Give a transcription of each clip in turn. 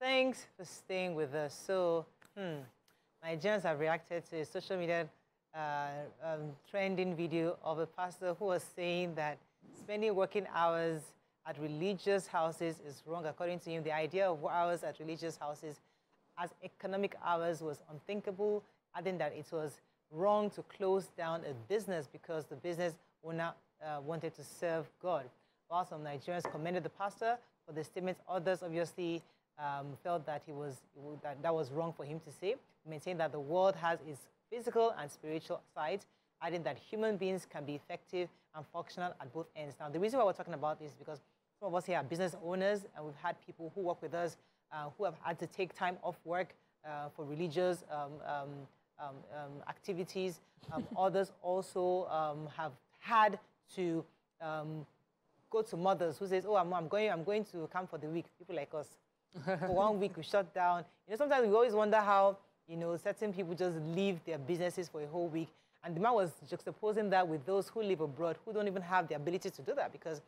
Thanks for staying with us. So, Nigerians have reacted to a social media trending video of a pastor who was saying that spending working hours at religious houses is wrong. According to him, the idea of hours at religious houses as economic hours was unthinkable, adding that it was wrong to close down a business because the business owner wanted to serve God. While some Nigerians commended the pastor for the statements, others obviously felt that that was wrong for him to say, maintained that the world has its physical and spiritual sides, adding that human beings can be effective and functional at both ends. Now, the reason why we're talking about this is because some of us here are business owners, and we've had people who work with us who have had to take time off work for religious activities. Others also have had to go to mothers who says, "Oh, I'm going to camp for the week." People like us, for 1 week we shut down. You know, sometimes we always wonder how certain people just leave their businesses for a whole week. And the man was juxtaposing that with those who live abroad who don't even have the ability to do that because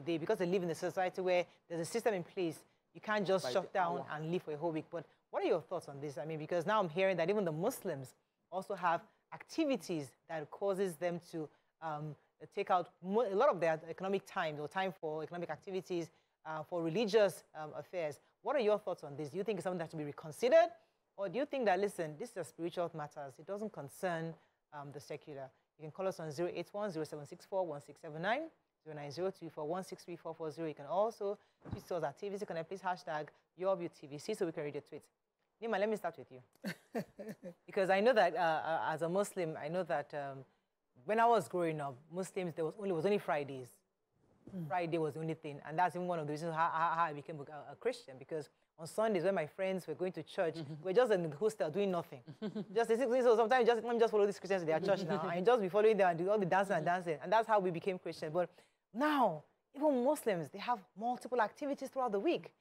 they live in a society where there's a system in place. You can't just shut down and leave for a whole week. But what are your thoughts on this? I mean, because now I'm hearing that even the Muslims also have activities that causes them to take out a lot of their economic time or time for economic activities for religious affairs. What are your thoughts on this? Do you think it's something that has to be reconsidered? Or do you think that, listen, this is spiritual matters. It doesn't concern the secular. You can call us on 081-0764-1679, 09024163440. You can also tweet us at TVC Connect. Please hashtag YourViewTVC so we can read your tweets. Nima, let me start with you. Because I know that as a Muslim, I know that when I was growing up, Muslims, there was only Fridays. Friday was the only thing. And that's even one of the reasons how I became a Christian. Because on Sundays, when my friends were going to church, we were just in the hostel doing nothing. So sometimes let me just follow these Christians to their church now, and just be following them and do all the dancing and dancing. And that's how we became Christian. But now, even Muslims, they have multiple activities throughout the week.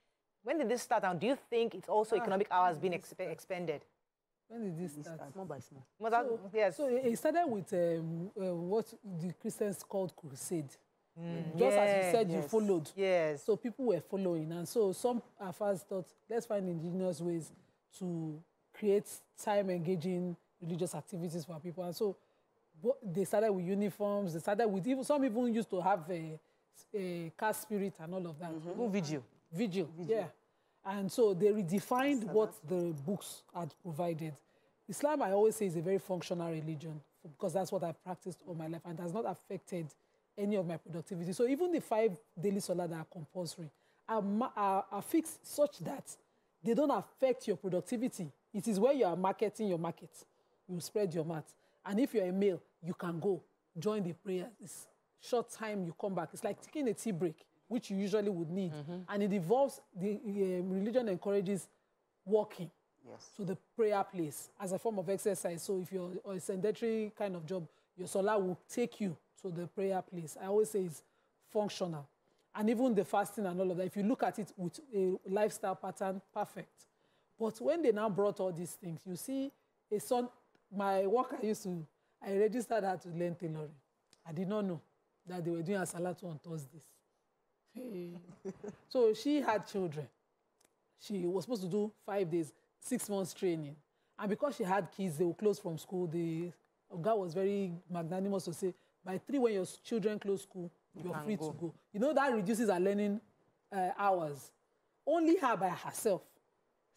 When did this start? And do you think it's also economic hours being expended? When did this start? Small by small. Yes. So it started with what the Christians called crusade. Just as you said, you followed. Yes. So people were following. And so some of us thought, let's find ingenious ways to create time-engaging religious activities for people. And so they started with uniforms. They started with, some even used to have a caste spirit and all of that. Vigil, yeah. And so they redefined what the books had provided. Islam, I always say, is a very functional religion because that's what I've practiced all my life and has not affected any of my productivity. So even the 5 daily salah that are compulsory are fixed such that they don't affect your productivity. It is where you are marketing your market. You spread your mat. And if you're a male, you can go join the prayer. It's short time, you come back. It's like taking a tea break, which you usually would need. And it involves, the religion encourages walking to the prayer place as a form of exercise. So if you're a sedentary kind of job, your salah will take you to the prayer place. I always say it's functional. And even the fasting and all of that, if you look at it with a lifestyle pattern, perfect. But when they now brought all these things, you see a son, my work I registered her to learn tailoring. I did not know that they were doing a salatu on Thursdays. So she had children. She was supposed to do 5 days, 6 months training. And because she had kids, they were closed from school. The God was very magnanimous to say, by 3, when your children close school, you're free to go. You know, that reduces her learning hours. Only her by herself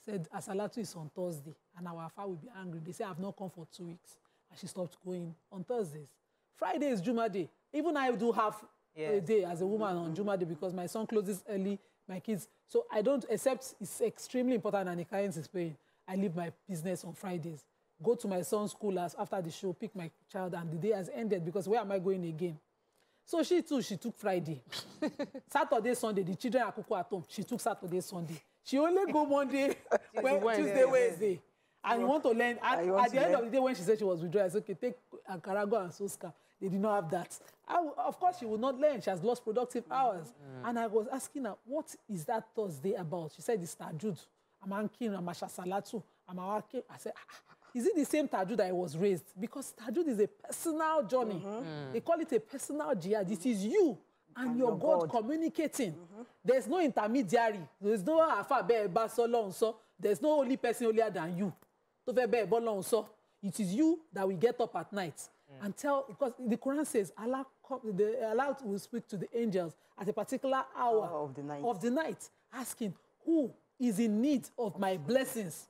said, Asalatu is on Thursday, and our Afa will be angry. They say, I've not come for 2 weeks. And she stopped going on Thursdays. Friday is Juma Day. Even I do half a day as a woman on Juma Day because my son closes early, my kids. So I don't, except it's extremely important and the client is paying. I leave my business on Fridays. Go to my son's school after the show, pick my child, and the day has ended because where am I going again? So she too, she took Friday. Saturday, Sunday, the children are cooked at home. She took Saturday, Sunday. She only go Monday, Tuesday, Wednesday. And you want to learn. And at the end of the day, when she said she was withdrawing, I said, okay, take Ankarago and Soska. They did not have that. Of course, she would not learn. She has lost productive hours. And I was asking her, what is that Thursday about? She said, it's Tajud. I'm Ankin, I'm Asha Salatu, I'm Awake. I said, is it the same Tajud that I was raised? Because Tajud is a personal journey. They call it a personal jihad. This is you and your God communicating. There's no intermediary. There's no there's no only person holier than you. It is you that will get up at night and tell, because the Quran says Allah will speak to the angels at a particular hour of the night, asking who is in need of my blessings,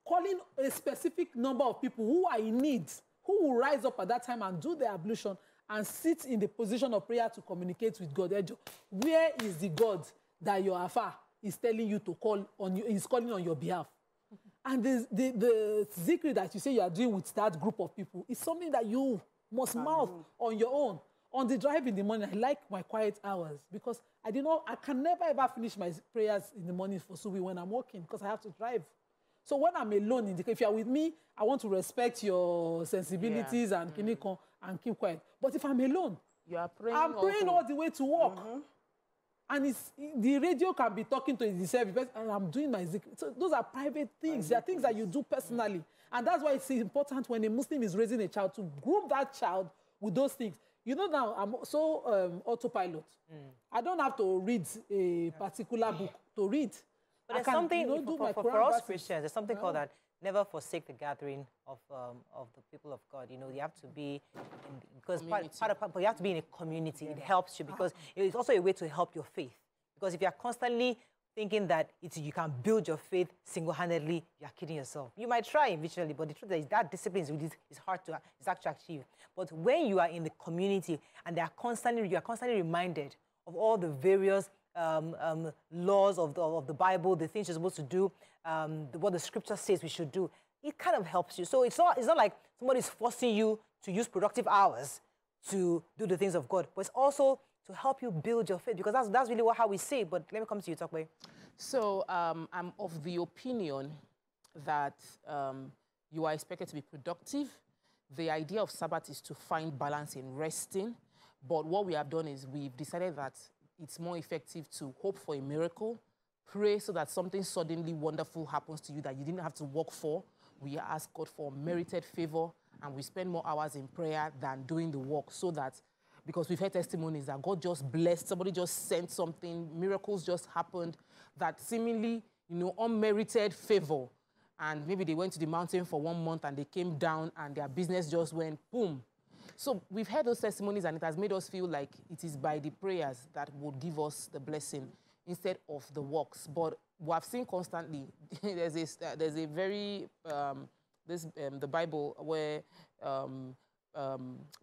calling a specific number of people who are in need, who will rise up at that time and do the ablution and sit in the position of prayer to communicate with God. Where is the God that your Afa is telling you to call on you, is calling on your behalf? And the zikr that you say you are doing with that group of people is something that you must mouth on your own. On the drive in the morning, I like my quiet hours because I can never ever finish my prayers in the morning for Subi when I'm walking because I have to drive. So when I'm alone, if you're with me, I want to respect your sensibilities and keep quiet. But if I'm alone, I'm praying all the way to work. And the radio can be talking to the service, and I'm doing my zikr. So those are private things. They are things that you do personally. And that's why it's important when a Muslim is raising a child to group that child with those things. You know, now I'm so autopilot. I don't have to read a particular book to read. But there's something, for us Christians, there's something called that never forsake the gathering of the people of God. You know, you have to be, because you have to be in a community. It helps you because it's also a way to help your faith. Because if you're constantly thinking that you can build your faith single-handedly, you're kidding yourself. You might try eventually, but the truth is that discipline is hard to actually achieve. But when you are in the community and you are constantly reminded of all the various laws of the Bible, the things you're supposed to do, what the scripture says we should do, it kind of helps you. So it's not like somebody's forcing you to use productive hours to do the things of God, but it's also to help you build your faith, because that's really how we see it. But let me come to you, Tokwe. So I'm of the opinion that you are expected to be productive. The idea of Sabbath is to find balance in resting. But what we have done is we've decided that it's more effective to hope for a miracle, pray so that something suddenly wonderful happens to you that you didn't have to work for. We ask God for merited favor, and we spend more hours in prayer than doing the work, so that, because we've heard testimonies that God just blessed, somebody just sent something, miracles just happened, that seemingly, unmerited favor. And maybe they went to the mountain for 1 month and they came down and their business just went boom. So we've heard those testimonies, and it has made us feel like it is by the prayers that would give us the blessing instead of the works. But we have seen constantly, there's a very, the Bible where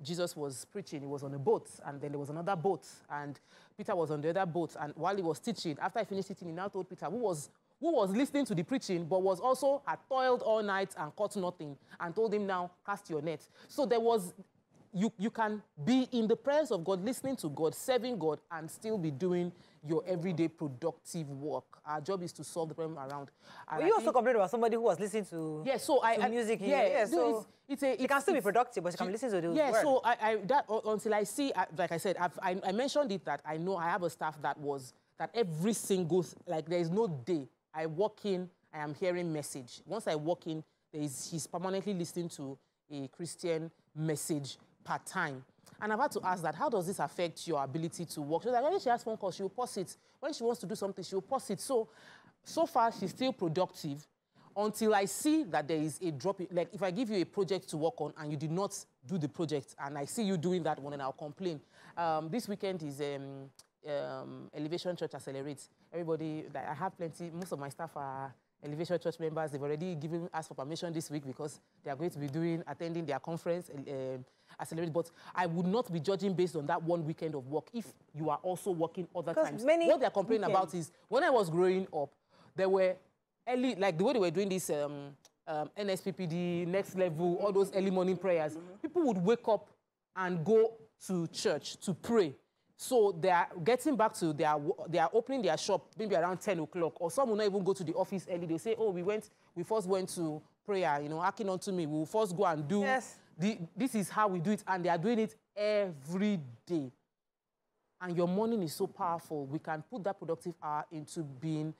Jesus was preaching. He was on a boat, and then there was another boat, and Peter was on the other boat. And while he was teaching, after he finished teaching, he now told Peter, who was listening to the preaching, but had toiled all night and caught nothing, and told him, now cast your net. So there was, you can be in the presence of God, listening to God, serving God, and still be doing your everyday productive work. Our job is to solve the problem around. But you also complained about somebody who was listening to, music here. Yeah, so it can still be productive, but you can listen to the word. Yeah, so until I see, like I said, I mentioned it, that I know I have a staff that every single, like there is no day I walk in, I am hearing message. Once I walk in, he's permanently listening to a Christian message per time. And I've had to ask that, how does this affect your ability to work? She's like, when she has phone calls, she will pause it. When she wants to do something, she will pause it. So far, she's still productive until I see that there is a drop. Like, if I give you a project to work on and you did not do the project, and I see you doing that one, and I'll complain. This weekend is Elevation Church Accelerates. Everybody, I have plenty, most of my staff are Elevation Church members. They've already asked for permission this week because they are going to be attending their conference, Accelerate. But I would not be judging based on that one weekend of work if you are also working other times. What they're complaining about is, when I was growing up, there were early, like the way they were doing this NSPPD, next level, all those early morning prayers, people would wake up and go to church to pray. So they are getting back to they are opening their shop maybe around 10 o'clock, or some will not even go to the office early. They say, oh, we first went to prayer, hearken unto me. We will first go and do this is how we do it, and they are doing it every day. And your morning is so powerful. We can put that productive hour into being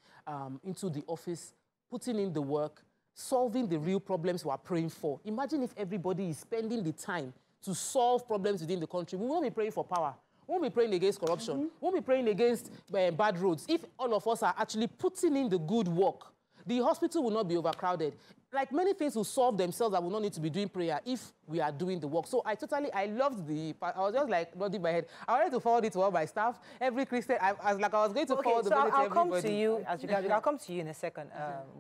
into the office, putting in the work, solving the real problems we are praying for. Imagine if everybody is spending the time to solve problems within the country. We won't be praying for power. We won't be praying against corruption. We won't be praying against bad roads. If all of us are actually putting in the good work, the hospital will not be overcrowded. Like many things will solve themselves that will not need to be doing prayer if we are doing the work. So I loved I was just like nodding my head. I wanted to forward it to all my staff. Every Christian, I was going to forward the message to everybody. I'll come to you, as you guys, I'll come to you in a second,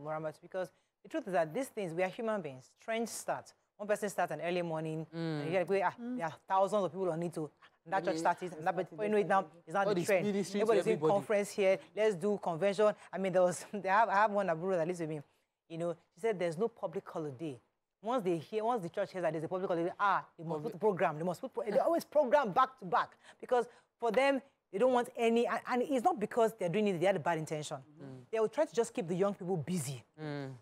Muhammad, because the truth is that these things, we are human beings. Trends start. One person starts an early morning, and you there are thousands of people who need to. That church started, and that, but anyway, now it's not the trend. Everybody's doing conference here. Let's do convention. I mean, I have one abroad that lives with me. You know, she said there's no public holiday. Once the church hears that there's a public holiday, they must put a program. They always program back to back because for them they don't want any. And it's not because they're doing it; they had a bad intention. They will try to just keep the young people busy,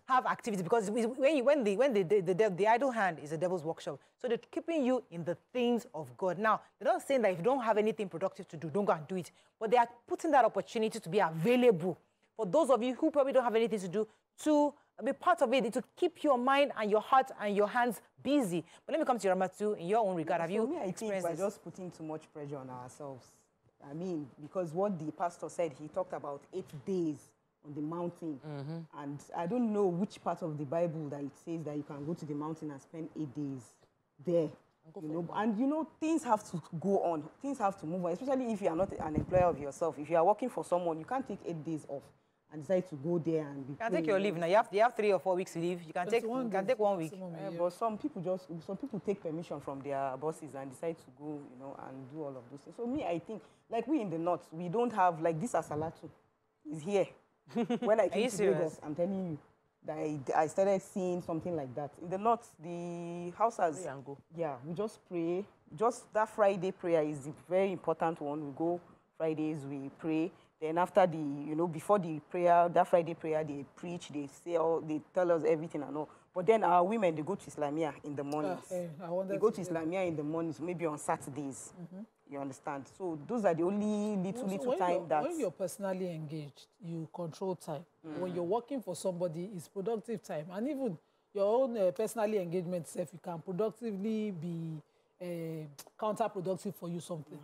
have activities because when the idle hand is a devil's workshop. So they're keeping you in the things of God. Now they're not saying that if you don't have anything productive to do, don't go and do it. But they are putting that opportunity to be available for those of you who probably don't have anything to do to be part of it, to keep your mind and your heart and your hands busy. But let me come to you, Ramatu, in your own regard. Have you experienced this? We're just putting too much pressure on ourselves. I mean, because what the pastor said, he talked about 8 days on the mountain. And I don't know which part of the Bible that it says that you can go to the mountain and spend 8 days there. And things have to go on. Things have to move on, especially if you are not an employer of yourself. If you are working for someone, you can't take 8 days off and decide to go there and be. You can take your leave now. You have 3 or 4 weeks leave. You can take 1 week. But some people take permission from their bosses and decide to go, and do all of those things. So me, I think, like we in the north, we don't have like this Asalatu is here. When I came to Lagos, I'm telling you, that I started seeing something like that. In the north, the houses, we just pray. Just that Friday prayer is a very important one. We go Fridays, we pray. Then after before the prayer, that Friday prayer, they preach, they tell us everything and all. But then our women, they go to Islamia in the mornings. They go to Islamia in the mornings, maybe on Saturdays. You understand? So those are the only little time that... When you're personally engaged, you control time. When you're working for somebody, it's productive time. And even your own personally engagement self, you can productively be counterproductive for you something.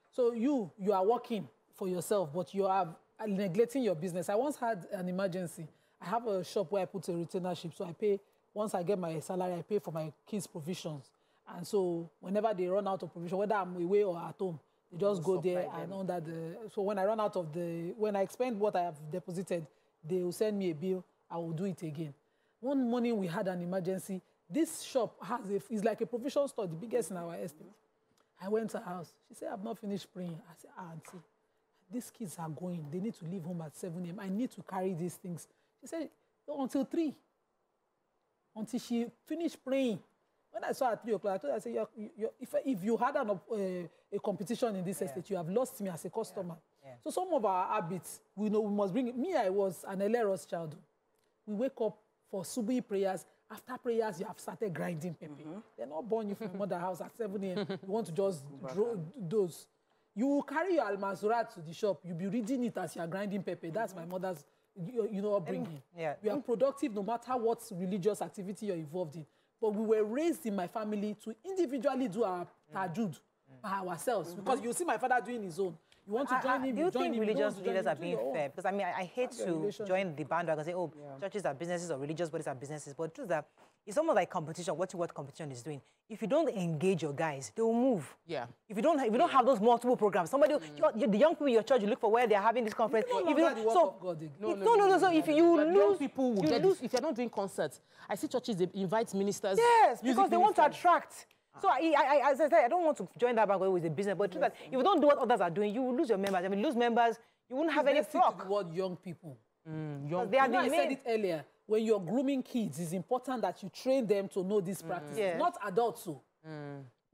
So you are working for yourself, but you are neglecting your business. I once had an emergency. I have a shop where I put a retainership, so I pay, once I get my salary, I pay for my kids' provisions. And so whenever they run out of provision, whether I'm away or at home, they just go there and under so when I run out of when I expend what I have deposited, they will send me a bill, I will do it again. One morning we had an emergency. This shop is like a provision store, the biggest in our estate. I went to her house. She said, I've not finished praying. I said, auntie, these kids are going. They need to leave home at 7 a.m. I need to carry these things. She said, until 3. Until she finished praying. When I saw her at 3 o'clock, I told her, I said, if you had a competition in this estate, you have lost me as a customer. So some of our habits, we must bring it. Me, I was an Eleros child. We wake up for Subi prayers. After prayers, you have started grinding pepper. They're not born you from mother house at 7 a.m. You want to just those. You will carry your almazurat to the shop. You'll be reading it as you're grinding pepper. That's my mother's, upbringing. You are productive no matter what religious activity you're involved in. But we were raised in my family to individually do our tajud by ourselves. Because you see my father doing his own. You want to join him, do you think religious leaders are being fair? Because I mean, I hate to join the bandwagon and say, churches are businesses or religious bodies are businesses. But the truth is that it's almost like competition, what competition is doing. If you don't engage your guys, they will move. If you don't have those multiple programs, somebody, the young people in your church, you look for where they're having this conference. So if you lose, young people will get this. If you're not doing concerts, I see churches, they invite ministers. Yes, because they want to attract. So as I said, I don't want to join that bandwagon with the business, but that if you don't do what others are doing, you will lose your members. I mean, lose members, you won't have any flock. The word young people. They are I said it earlier. When you're grooming kids, it's important that you train them to know this practice. Not adults.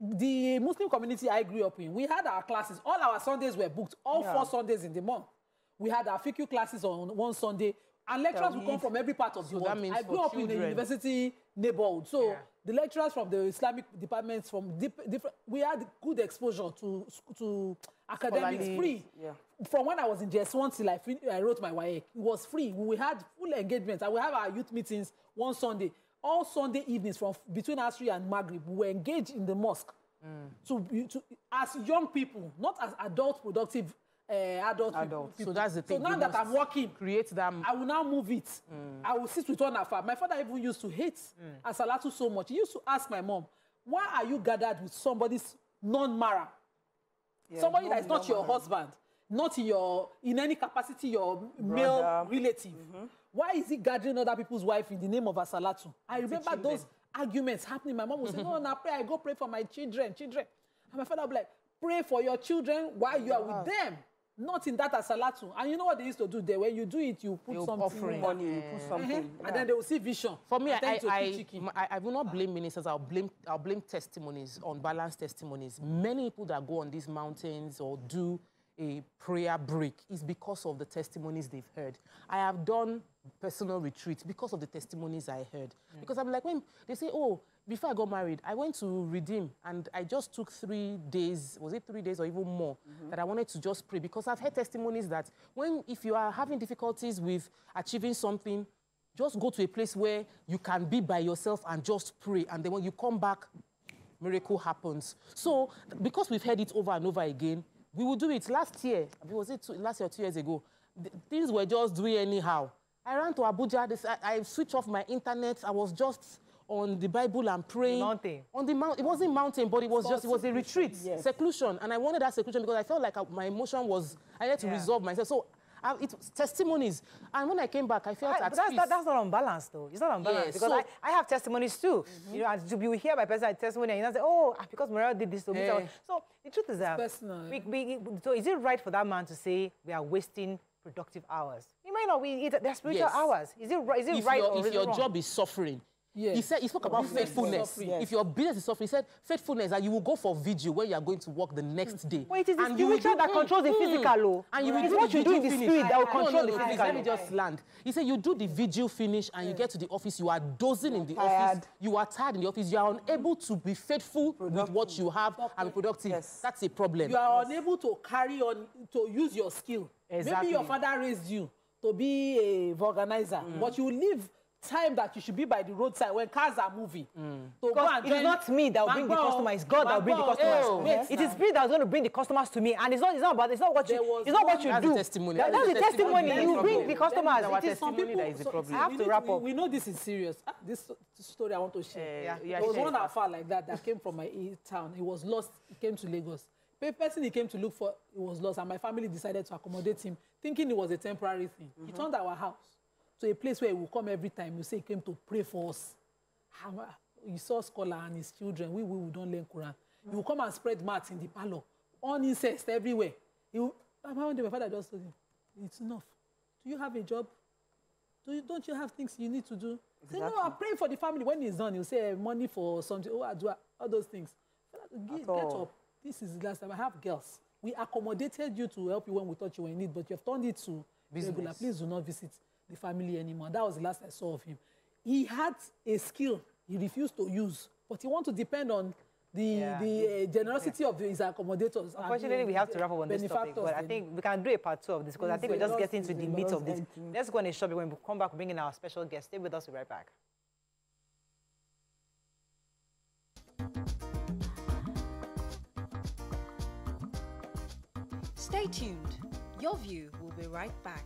The Muslim community I grew up in, we had our classes. All our Sundays were booked. All 4 Sundays in the month. We had our fiqh classes on one Sunday. And lecturers would come from every part of the world. I grew up in a university neighborhood. So the lecturers from the Islamic departments from different, we had good exposure to academics free. From when I was in JS1 till I wrote my YA, it was free. We had full engagement. And we have our youth meetings one Sunday. All Sunday evenings from between Asri and Maghrib, we were engaged in the mosque As young people, not as adult productive adult people. So that's the thing. So now that I'm working, create them. I will now move it. I will sit with one afar. My father even used to hate Asalatu so much. He used to ask my mom, why are you gathered with somebody's non-mara? Yeah, Somebody that is not your husband, not in any capacity your male relative. Why is he gathering other people's wife in the name of Asalatu? I remember those arguments happening. My mom would say, no, pray, I go pray for my children. And my father would be like, pray for your children while you are with them. Not in that Asalatu. And you know what they used to do there? When you do it, you put something offering. Money, you put something. And then they will see vision. For me, I will not blame ministers. I'll blame testimonies, unbalanced testimonies. Many people that go on these mountains or do a prayer break is because of the testimonies they've heard. I have done personal retreats because of the testimonies I heard. Because I'm like, when they say, oh, before I got married, I went to Redeem and I just took 3 days, was it 3 days or even more, that I wanted to just pray. Because I've heard testimonies that if you are having difficulties with achieving something, just go to a place where you can be by yourself and just pray. And then when you come back, miracle happens. So because we've heard it over and over again, we will do it. Last year, was it last year or 2 years ago, things were just doing anyhow. I ran to Abuja, I switched off my internet, I was just on the Bible and praying. Mountain. On the mountain. It wasn't mountain, but it was a retreat, seclusion. And I wanted that seclusion because I felt like my emotion was, I had to resolve myself. So it's testimonies. And when I came back, I felt at peace. That's not unbalanced, though. It's not unbalanced. Because I have testimonies, too. You know, and you hear my personal testimony, and you say, oh, because Mariah did this to me. So the truth is that, so is it right for that man to say we are wasting productive hours? It might not be. They're spiritual hours. Is it right or is it wrong? If your job is suffering, he spoke about faithfulness. If your business is suffering, he said faithfulness, that you will go for vigil when you are going to work the next day. Well, it is the spiritual that controls the physical. And you will do what you do in the spirit that will control the physical. Let me just land. He said you do the vigil finish and you get to the office, you are dozing in the office, you are tired in the office, you are unable to be faithful with what you have and be productive. That's a problem. You are unable to carry on, to use your skill. Maybe your father raised you to be a organizer, but you live time that you should be by the roadside when cars are moving. Because it is not me that will bring the customers, it's God that will bring the customers. It is Spirit that is going to bring the customers to me, and it's not what you do. That's the testimony. That's the testimony. You bring the customers. It is some people that is the problem. I have to wrap up. We know this is serious. This story I want to share. There was one afar like that came from my town. He was lost. He came to Lagos. The person he came to look for, he was lost, and my family decided to accommodate him, thinking it was a temporary thing. He turned our house to a place where he will come every time. We say he came to pray for us. He saw scholar and his children. We don't learn Quran. He will come and spread mats in the parlor, on incest everywhere. One day my father just told him, it's enough. Do you have a job? Don't you have things you need to do? Exactly. Say, no, I'm praying for the family. When he's done, he'll say money for something. Oh, I do all those things. Get up. This is the last time. I have girls. We accommodated you to help you when we thought you were in need, but you have turned it to regular. Please do not visit the family anymore. That was the last I saw of him. He had a skill he refused to use, but he wanted to depend on the generosity of his accommodators. Unfortunately, we have to wrap up on this topic, but I think we can do a part 2 of this because I think we're just getting to the meat of this. Let's go on a shop. When we come back, we'll bring in our special guest. Stay with us. We'll be right back. Stay tuned. Your View will be right back.